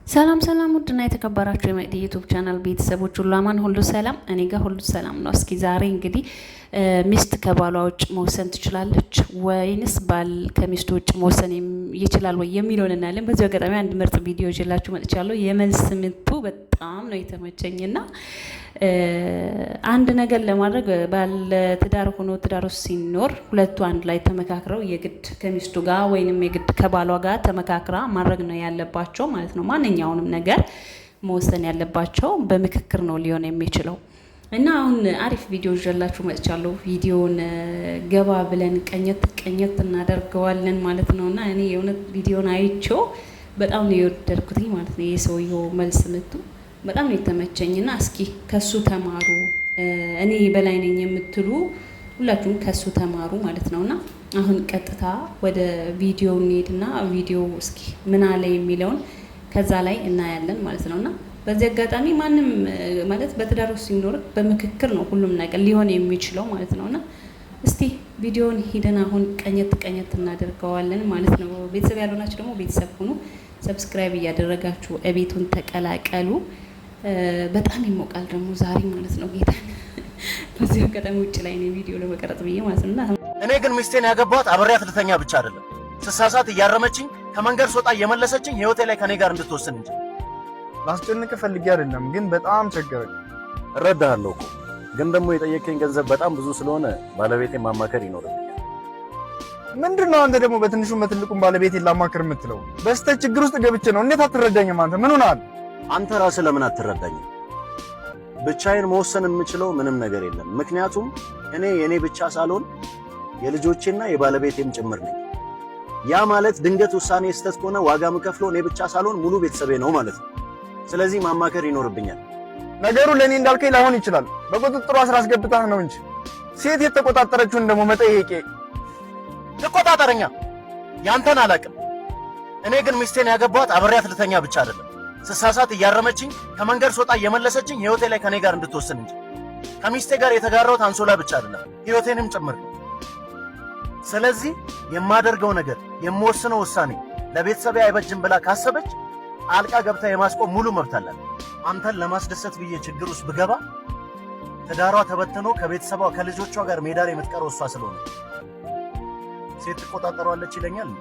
ሰላም ሰላም ውድና የተከበራችሁ የመቅዲ ዩቲዩብ ቻናል ቤተሰቦች ሁሉ አማን ሁሉ ሰላም፣ እኔ ጋር ሁሉ ሰላም ነው። እስኪ ዛሬ እንግዲህ ሚስት ከባሏ ውጭ መወሰን ትችላለች ወይንስ ባል ከሚስቱ ውጭ መወሰን ይችላል ወይ የሚለውን እናያለን። በዚህ አጋጣሚ አንድ ምርጥ ቪዲዮ ይዤላችሁ መጥቻለሁ። የመልስ ምቱ በጣም ነው የተመቸኝና አንድ ነገር ለማድረግ ባለ ትዳር ሆኖ ትዳር ውስጥ ሲኖር ሁለቱ አንድ ላይ ተመካክረው የግድ ከሚስቱ ጋር ወይንም የግድ ከባሏ ጋር ተመካክራ ማድረግ ነው ያለባቸው ማለት ነው። ማንኛውንም ነገር መወሰን ያለባቸው በምክክር ነው ሊሆን የሚችለው። እና አሁን አሪፍ ቪዲዮ ይዤላችሁ መጥቻለሁ። ቪዲዮውን ገባ ብለን ቀኘት እናደርገዋለን ማለት ነውና እኔ የእውነት ቪዲዮውን አይቼው በጣም ነው የወደድኩት ማለት ነው። የሰውየው መልስ ምቱ በጣም ነው የተመቸኝና እስኪ ከሱ ተማሩ። እኔ በላይ ነኝ የምትሉ ሁላችሁም ከሱ ተማሩ ማለት ነውና አሁን ቀጥታ ወደ ቪዲዮ እንሄድና ቪዲዮ እስኪ ምን አለ የሚለውን ከዛ ላይ እናያለን ማለት ነውና በዚህ አጋጣሚ ማንም ማለት በትዳር ውስጥ ሲኖር በምክክር ነው ሁሉም ነገር ሊሆን የሚችለው ማለት ነውና እስቲ ቪዲዮውን ሂደን አሁን ቀኘት እናደርገዋለን ማለት ነው። ቤተሰብ ያልሆናችሁ ደግሞ ቤተሰብ ሁኑ፣ ሰብስክራይብ እያደረጋችሁ እቤቱን ተቀላቀሉ። በጣም ይሞቃል ደግሞ ዛሬ ማለት ነው ጌታ። በዚህ አጋጣሚ ውጭ ላይ ነው ቪዲዮ ለመቀረጽ ብዬ ማለት ነው። እኔ ግን ሚስቴን ያገባኋት አብሬያት ልተኛ ብቻ አይደለም፣ ስሳሳት እያረመችኝ ከመንገድ ስወጣ እየመለሰችኝ ህይወቴ ላይ ከኔ ጋር እንድትወስን እንጂ። ላስጨንቅ ፈልጌ አይደለም፣ ግን በጣም ቸገረኝ። እረዳሃለሁ እኮ ግን ደግሞ የጠየቀኝ ገንዘብ በጣም ብዙ ስለሆነ ባለቤቴን ማማከር ይኖርብኛል። ምንድነው አንተ ደግሞ በትንሹም በትልቁም ባለቤቴን ላማክር የምትለው? በስተት ችግር ውስጥ ገብቼ ነው። እንዴት አትረዳኝም አንተ? ምን ሆነሃል? አንተ ራስህ ለምን አትረዳኝም? ብቻዬን መወሰን የምችለው ምንም ነገር የለም። ምክንያቱም እኔ የኔ ብቻ ሳልሆን የልጆቼና የባለቤቴም ጭምር ነኝ። ያ ማለት ድንገት ውሳኔ ስህተት ከሆነ ዋጋ የምከፍለው እኔ ብቻ ሳልሆን ሙሉ ቤተሰቤ ነው ማለት ነው። ስለዚህ ማማከር ይኖርብኛል። ነገሩ ለኔ እንዳልከኝ ላይሆን ይችላል። በቁጥጥሯ ስራ አስገብታህ ነው እንጂ ሴት የተቆጣጠረችውን ደግሞ መጠየቄ። ተቆጣጠረኛ ያንተን አላቅም። እኔ ግን ሚስቴን ያገባኋት አብሬያት ልተኛ ብቻ አይደለም፣ ስሳሳት እያረመችኝ ከመንገድ ስወጣ እየመለሰችኝ ህይወቴ ላይ ከኔ ጋር እንድትወስን እንጂ። ከሚስቴ ጋር የተጋራሁት አንሶላ ብቻ አይደለም ህይወቴንም ጭምር ነው። ስለዚህ የማደርገው ነገር የምወስነው ውሳኔ ለቤተሰቤ አይበጅም ብላ ካሰበች አልቃ ገብታ የማስቆም ሙሉ መብት አላት። አንተን ለማስደሰት ብዬ ችግር ውስጥ ብገባ ትዳሯ ተበትኖ ከቤተሰቧ ከልጆቿ ጋር ሜዳ ላይ የምትቀረው እሷ ስለሆነ ሴት ትቆጣጠሯለች ይለኛል።